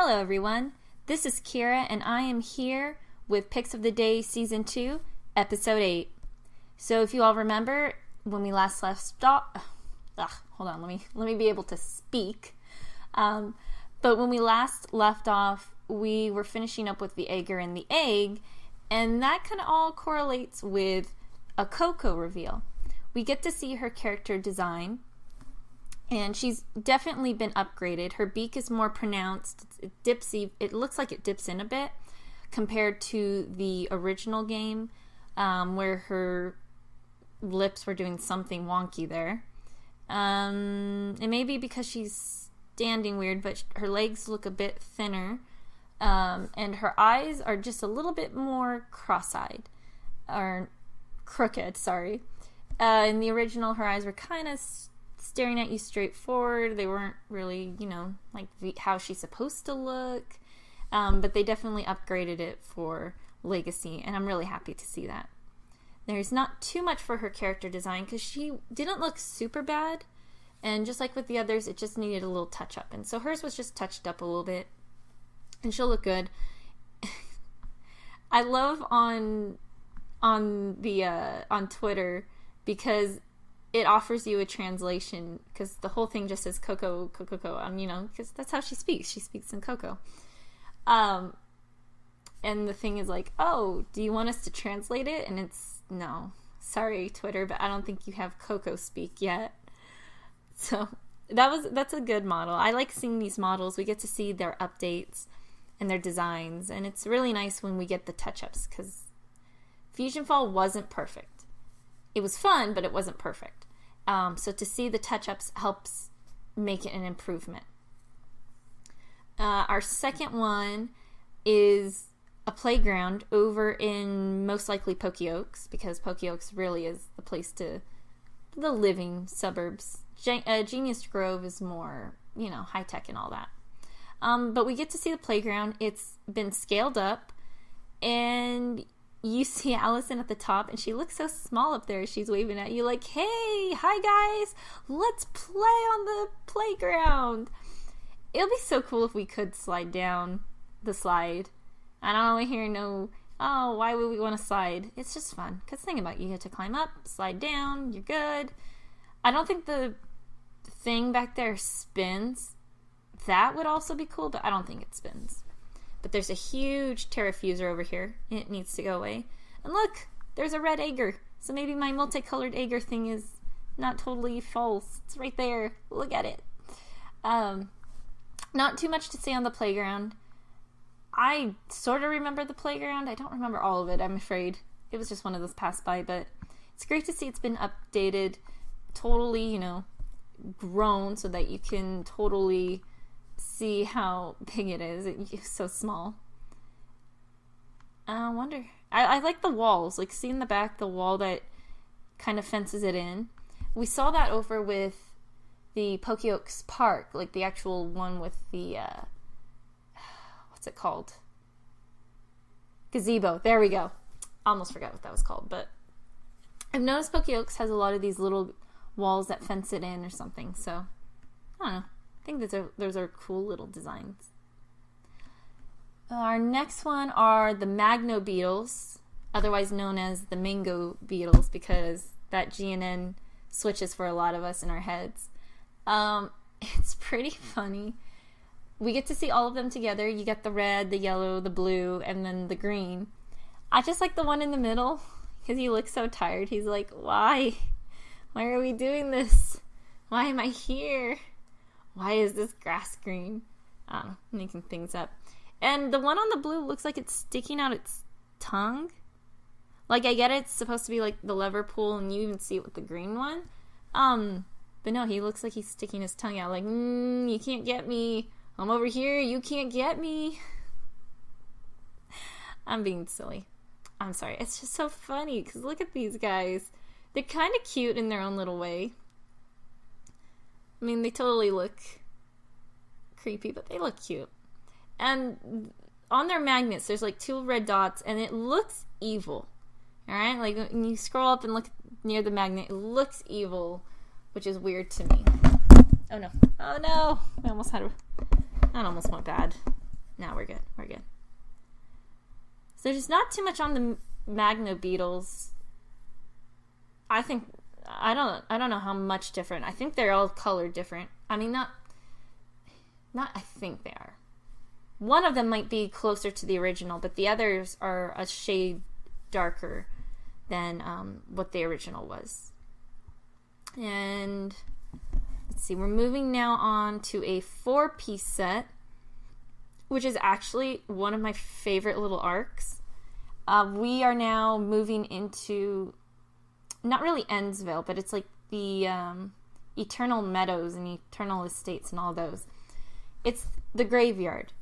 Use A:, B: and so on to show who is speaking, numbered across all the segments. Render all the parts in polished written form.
A: Hello everyone, this is Kira and I am here with Pics of the Day Season 2, Episode 8. So if you all remember, when we last left off... hold on, let me be able to speak. But when we last left off, we were finishing up with the egger and the egg, and that kind of all correlates with a Coco reveal. We get to see her character design, and she's definitely been upgraded. Her beak is more pronounced. It looks like it dips in a bit compared to the original game, where her lips were doing something wonky there. It may be because she's standing weird, but her legs look a bit thinner, and her eyes are just a little bit more cross-eyed, or crooked, sorry. In the original, her eyes were kind of staring at you straight forward. They weren't really, like how she's supposed to look, but they definitely upgraded it for Legacy, and I'm really happy to see that. There's not too much for her character design because she didn't look super bad, and just like with the others, it just needed a little touch up, and so hers was just touched up a little bit, and she'll look good. I love on Twitter, because it offers you a translation, because the whole thing just says Coco, because that's how she speaks. She speaks in Coco. And the thing is like, oh, do you want us to translate it? And it's, no. Sorry, Twitter, but I don't think you have Coco speak yet. So that's a good model. I like seeing these models. We get to see their updates and their designs, and it's really nice when we get the touch-ups, because Fusion Fall wasn't perfect. It was fun, but it wasn't perfect. So to see the touch-ups helps make it an improvement. Our second one is a playground over in most likely Pokey Oaks, because Pokey Oaks really is the place the living suburbs. Genius Grove is more, high-tech and all that. But we get to see the playground. It's been scaled up, and you see Allison at the top, and she looks so small up there. She's waving at you like, hey, hi guys, let's play on the playground. It'll be so cool if we could slide down the slide. I don't want to hear why would we want to slide? It's just fun, because think about it, you get to climb up, slide down, you're good. I don't think the thing back there spins. That would also be cool, but I don't think it spins. But there's a huge Terrafuser over here. It needs to go away. And look, there's a red egger. So maybe my multicolored egger thing is not totally false. It's right there. Look at it. Not too much to say on the playground. I sort of remember the playground. I don't remember all of it, I'm afraid. It was just one of those pass by, but it's great to see it's been updated. Totally, grown so that you can totally see how big it is. It's so small. I wonder. I like the walls. Like, see in the back, the wall that kind of fences it in. We saw that over with the Pokey Oaks Park, like the actual one with the, what's it called? Gazebo. There we go. Almost forgot what that was called, but I've noticed Pokey Oaks has a lot of these little walls that fence it in or something, so I don't know. I think those are cool little designs. Our next one are the Magno Beetles, otherwise known as the Mango Beetles, because that GNN switches for a lot of us in our heads. It's pretty funny. We get to see all of them together. You get the red, the yellow, the blue, and then the green. I just like the one in the middle, because he looks so tired. He's like, why? Why are we doing this? Why am I here? Why is this grass green? I don't know, making things up. And the one on the blue looks like it's sticking out its tongue. Like, I get it's supposed to be like the Liverpool, and you even see it with the green one. But no, he looks like he's sticking his tongue out like, you can't get me. I'm over here, you can't get me. I'm being silly. I'm sorry. It's just so funny, because look at these guys. They're kind of cute in their own little way. I mean, they totally look creepy, but they look cute. And on their magnets, there's like 2 red dots, and it looks evil. Alright? Like, when you scroll up and look near the magnet, it looks evil, which is weird to me. Oh no. Oh no! That almost went bad. No, we're good. We're good. So there's not too much on the Magno beetles. I don't know how much different. I think they're all colored different. I mean, not I think they are. One of them might be closer to the original, but the others are a shade darker than what the original was. And let's see, we're moving now on to a 4-piece set, which is actually one of my favorite little arcs. We are now moving into, not really Endsville, but it's like the Eternal Meadows and Eternal Estates and all those. It's the graveyard.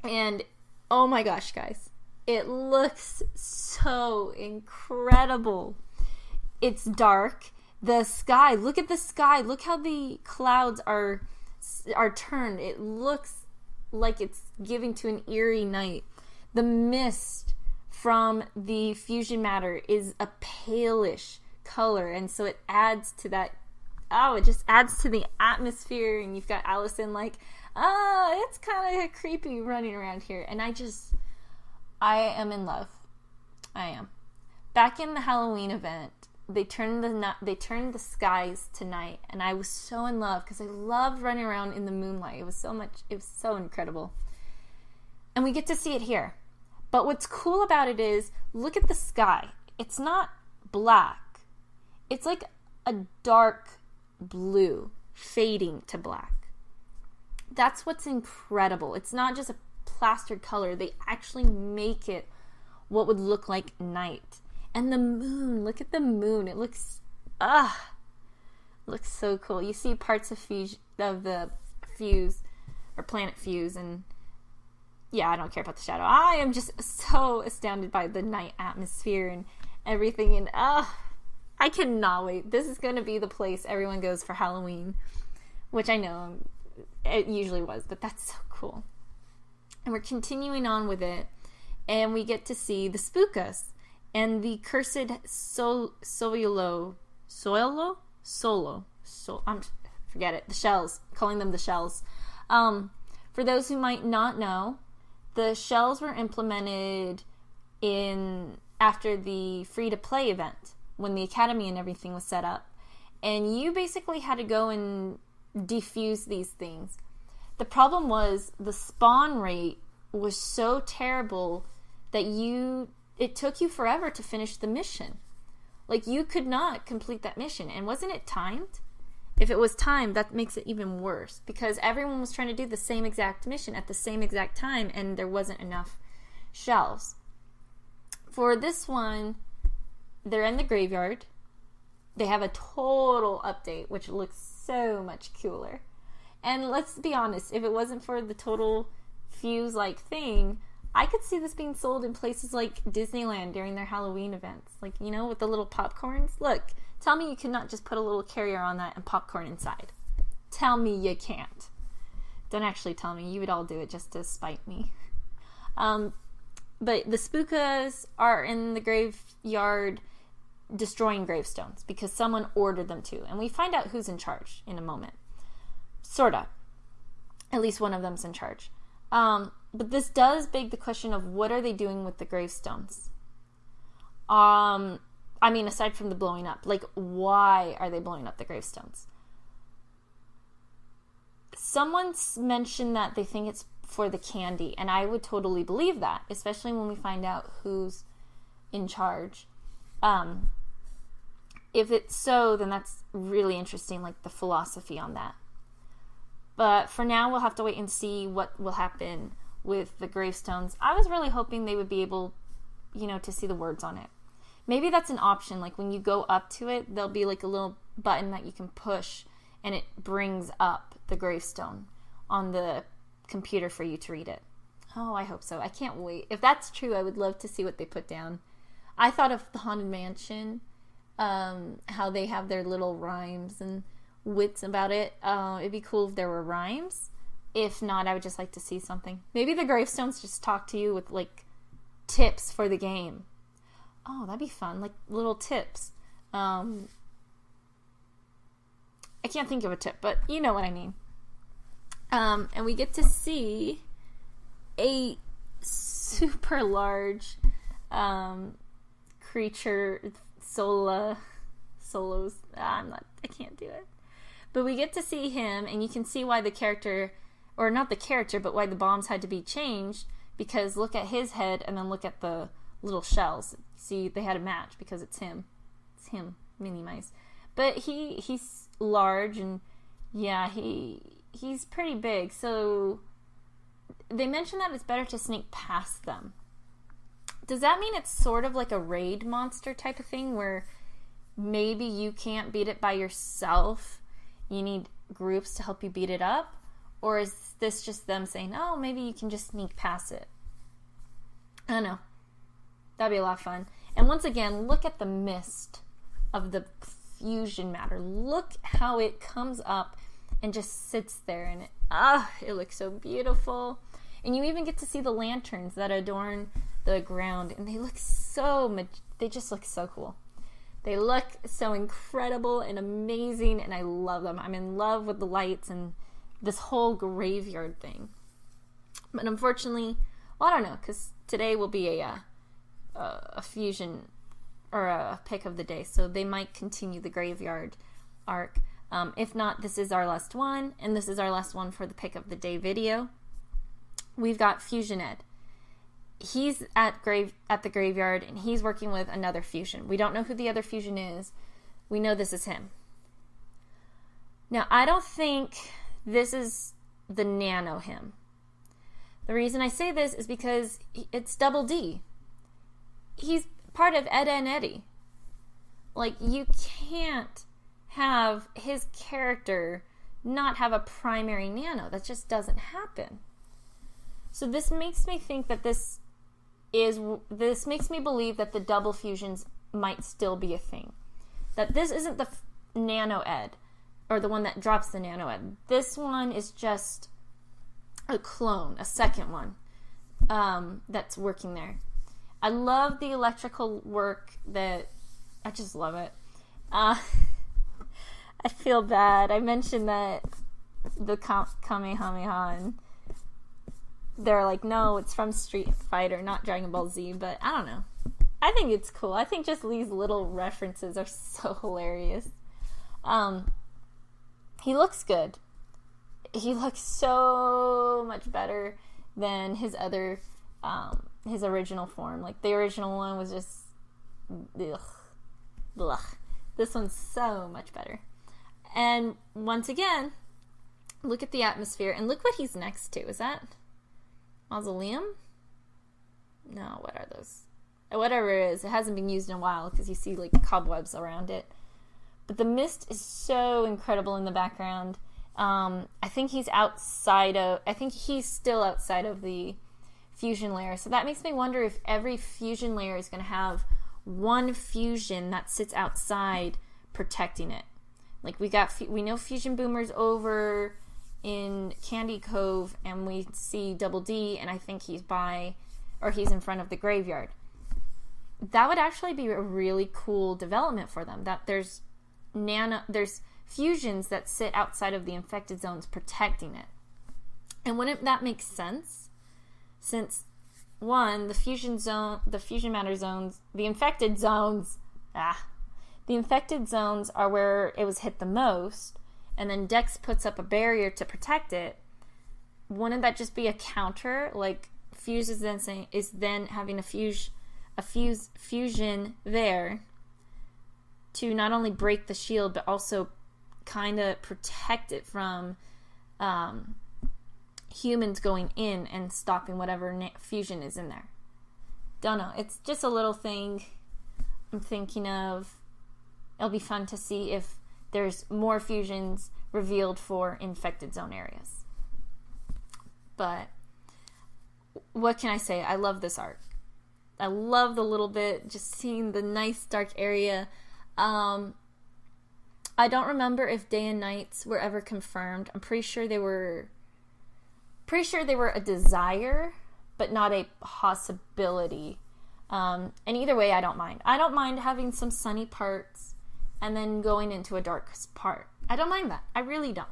A: And oh my gosh, guys, it looks so incredible. It's dark. The sky, look at the sky. Look how the clouds are turned. It looks like it's giving to an eerie night. The mist from the fusion matter is a palish color, and so it adds to that. Oh, it just adds to the atmosphere, and you've got Allison like, it's kind of creepy running around here. And I am in love. I am. Back in the Halloween event, they turned the skies to night, and I was so in love because I loved running around in the moonlight. It was so incredible. And we get to see it here. But what's cool about it is, look at the sky. It's not black. It's like a dark blue fading to black. That's what's incredible. It's not just a plastered color. They actually make it what would look like night. And the moon, look at the moon. It looks so cool. You see parts of the fuse or planet fuse, and yeah, I don't care about the shadow. I am just so astounded by the night atmosphere and everything, and I cannot wait. This is going to be the place everyone goes for Halloween, which I know it usually was, but that's so cool. And we're continuing on with it, and we get to see the Spookus and the cursed forget it, the shells, calling them the shells. For those who might not know, the shells were implemented after the free-to-play event, when the academy and everything was set up. And you basically had to go and defuse these things. The problem was the spawn rate was so terrible that it took you forever to finish the mission. Like, you could not complete that mission. And wasn't it timed? If it was timed, that makes it even worse, because everyone was trying to do the same exact mission at the same exact time, and there wasn't enough shells. For this one, they're in the graveyard. They have a total update, which looks so much cooler. And let's be honest, if it wasn't for the total fuse-like thing, I could see this being sold in places like Disneyland during their Halloween events. Like, you know, with the little popcorns. Look, tell me you cannot just put a little carrier on that and popcorn inside. Tell me you can't. Don't actually tell me. You would all do it just to spite me. But the Spookas are in the graveyard destroying gravestones because someone ordered them to. And we find out who's in charge in a moment. Sorta. At least one of them's in charge. But this does beg the question of what are they doing with the gravestones? I mean, aside from the blowing up, like, why are they blowing up the gravestones? Someone's mentioned that they think it's for the candy, and I would totally believe that, especially when we find out who's in charge. If it's so, then that's really interesting, like the philosophy on that. But for now, we'll have to wait and see what will happen with the gravestones. I was really hoping they would be able, to see the words on it. Maybe that's an option. Like, when you go up to it, there'll be like a little button that you can push, and it brings up the gravestone on the computer for you to read it. Oh, I hope so. I can't wait. If that's true, I would love to see what they put down. I thought of the Haunted Mansion, how they have their little rhymes and wits about it. It'd be cool if there were rhymes. If not, I would just like to see something. Maybe the gravestones just talk to you with, like, tips for the game. Oh, that'd be fun. Like, little tips. I can't think of a tip, but you know what I mean. And we get to see a super large creature, solos. I can't do it. But we get to see him, and you can see why the character, or not the character, but why the bombs had to be changed, because look at his head and then look at the little shells. See, they had a match because it's him. It's him, Minnie Mice. But he's large, and yeah, he's pretty big. So they mentioned that it's better to sneak past them. Does that mean it's sort of like a raid monster type of thing where maybe you can't beat it by yourself? You need groups to help you beat it up? Or is this just them saying, oh, maybe you can just sneak past it? I don't know. That'd be a lot of fun. And once again, look at the mist of the fusion matter. Look how it comes up and just sits there, and it looks so beautiful. And you even get to see the lanterns that adorn the ground, and they look they just look so cool. They look so incredible and amazing, and I love them. I'm in love with the lights and this whole graveyard thing. But unfortunately, well, I don't know, because today will be a fusion or a pick of the day, so they might continue the graveyard arc. If not, this is our last one, and this is our last one for the pick of the day video. We've got Fusion Ed. He's at the graveyard, and he's working with another fusion. We don't know who the other fusion is. We know this is him. Now, I don't think this is the nano him. The reason I say this is because it's Double D. He's part of Ed and Eddie. Like, you can't have his character not have a primary nano. That just doesn't happen. So this makes me think that this makes me believe that the double fusions might still be a thing. That this isn't the nano Ed, or the one that drops the nano Ed. This one is just a clone, a second one, that's working there. I love the electrical work I just love it. I feel bad. I mentioned that the Kamehameha, and they're like, no, it's from Street Fighter, not Dragon Ball Z, but I don't know. I think it's cool. I think just these little references are so hilarious. He looks good. He looks so much better than his other, his original form. Like, the original one was just, ugh. This one's so much better. And once again, look at the atmosphere, and look what he's next to. Is that mausoleum? No, what are those? Whatever it is, it hasn't been used in a while because you see like cobwebs around it. But the mist is so incredible in the background. I think he's still outside of the fusion layer. So that makes me wonder if every fusion layer is going to have one fusion that sits outside protecting it. Like we know Fusion Boomer's over in Candy Cove, and we see Double D, and I think he's in front of the graveyard. That would actually be a really cool development for them, that there's fusions that sit outside of the infected zones protecting it. And wouldn't that make sense? Since one, the fusion matter zones, the infected zones are where it was hit the most, and then Dex puts up a barrier to protect it. Wouldn't that just be a counter? Like, Fuse is then having a fusion there to not only break the shield, but also kind of protect it from humans going in and stopping whatever fusion is in there. Don't know. It's just a little thing I'm thinking of. It'll be fun to see if there's more fusions revealed for infected zone areas. But what can I say? I love this art. I love the little bit, just seeing the nice dark area. I don't remember if day and nights were ever confirmed. I'm pretty sure they were a desire, but not a possibility. And either way, I don't mind. I don't mind having some sunny parts and then going into a dark part. I don't mind that. I really don't.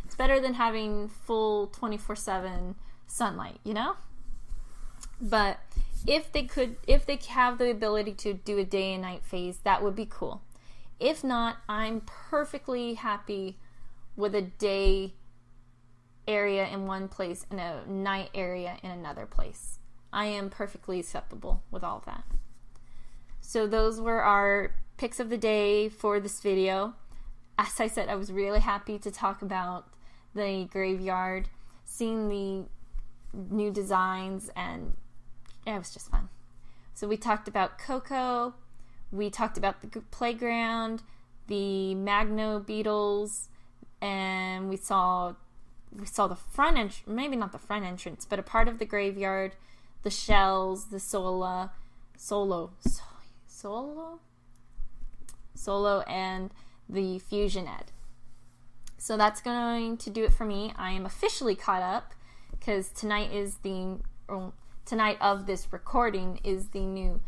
A: It's better than having full 24/7 sunlight, you know? But if they have the ability to do a day and night phase, that would be cool. If not, I'm perfectly happy with a day area in one place and a night area in another place. I am perfectly acceptable with all of that. So those were our picks of the day for this video. As I said, I was really happy to talk about the graveyard, seeing the new designs, and it was just fun. So we talked about Coco, we talked about the playground, the Magno beetles, and we saw the front entrance, maybe not the front entrance, but a part of the graveyard, the shells, the solo, and the fusion ed. So that's going to do it for me. I am officially caught up because tonight of this recording is the new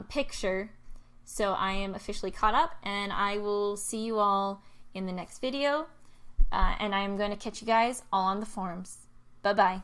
A: picture. So I am officially caught up, and I will see you all in the next video. And I am going to catch you guys all on the forums. Bye-bye.